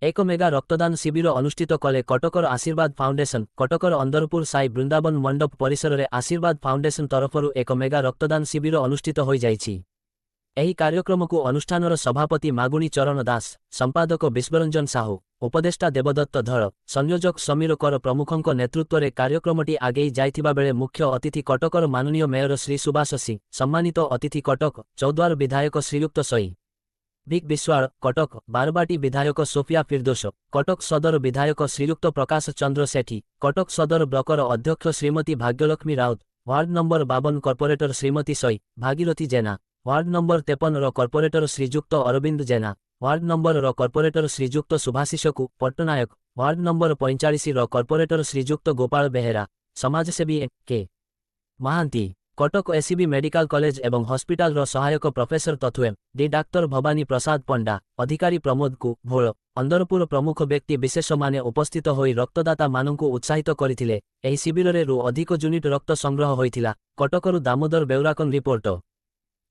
ଏକ ମେଗା ରକ୍ତଦାନ ଶିବିର ଅନୁଷ୍ଠିତ କଲେ କଟକର ଆଶୀର୍ବାଦ ଫାଉଣ୍ଡେସନ। କଟକର ଅନ୍ଦରପୁର ସାଇ ବୃନ୍ଦାବନ ମଣ୍ଡପ ପରିସରରେ ଆଶୀର୍ବାଦ ଫାଉଣ୍ଡେସନ ତରଫରୁ ଏକ ମେଗା ରକ୍ତଦାନ ଶିବିର ଅନୁଷ୍ଠିତ ହୋଇଯାଇଛି। ଏହି କାର୍ଯ୍ୟକ୍ରମକୁ ଅନୁଷ୍ଠାନର ସଭାପତି ମାଗୁଣି ଚରଣ ଦାସ, ସମ୍ପାଦକ ବିଶ୍ୱରଞ୍ଜନ ସାହୁ, ଉପଦେଷ୍ଟା ଦେବଦତ୍ତ ଧଳ, ସଂଯୋଜକ ସମୀର କର ପ୍ରମୁଖଙ୍କ ନେତୃତ୍ୱରେ କାର୍ଯ୍ୟକ୍ରମଟି ଆଗେଇ ଯାଇଥିବାବେଳେ ମୁଖ୍ୟ ଅତିଥି କଟକର ମାନନୀୟ ମେୟର ଶ୍ରୀ ସୁବାସ ସିଂ, ସମ୍ମାନିତ ଅତିଥି କଟକ ଚୌଦ୍ୱାର ବିଧାୟକ ଶ୍ରୀଯୁକ୍ତ ସଇ ବିକ୍ ବିଶ୍ୱାଳ, କଟକ ବାରବାଟୀ ବିଧାୟକ ସୋଫିଆ ଫିର୍ଦୋସ, କଟକ ସଦର ବିଧାୟକ ଶ୍ରୀଯୁକ୍ତ ପ୍ରକାଶ ଚନ୍ଦ୍ର ସେଠୀ, କଟକ ସଦର ବ୍ଲକର ଅଧ୍ୟକ୍ଷ Shrimati Bhagyalakshmi Rout, ward number 52 corporator Shrimati Sai Bhagirathi Jena, ward number 53ର କର୍ପୋରେଟର ଶ୍ରୀଯୁକ୍ତ ଅରବିନ୍ଦ ଜେନା, ୱାର୍ଡ ନମ୍ବରର କର୍ପୋରେଟର ଶ୍ରୀଯୁକ୍ତ ସୁଭାଶିଷକୁ ପଟ୍ଟନାୟକ, ୱାର୍ଡ ନମ୍ବର 45ର କର୍ପୋରେଟର ଶ୍ରୀଯୁକ୍ତ ଗୋପାଳ ବେହେରା, ସମାଜସେବୀ K Mohanty, Cuttack SCB medical college ଏବଂ ହସ୍ପିଟାଲର ସହାୟକ ପ୍ରଫେସର ତଥୁଏମ୍ ଡି ଡାକ୍ତର ଭବାନୀ ପ୍ରସାଦ ପଣ୍ଡା, ଅଧିକାରୀ ପ୍ରମୋଦ ଭୋଳ, ଅନ୍ଦରପୁର ପ୍ରମୁଖ ବ୍ୟକ୍ତି ବିଶେଷମାନେ ଉପସ୍ଥିତ ହୋଇ ରକ୍ତଦାତାମାନଙ୍କୁ ଉତ୍ସାହିତ କରିଥିଲେ। ଏହି ଶିବିରରେ ଅଧିକ ୟୁନିଟ୍ ରକ୍ତ ସଂଗ୍ରହ ହୋଇଥିଲା। କଟକରୁ ଦାମୋଦର ବେଉରାକନ୍ ରିପୋର୍ଟ।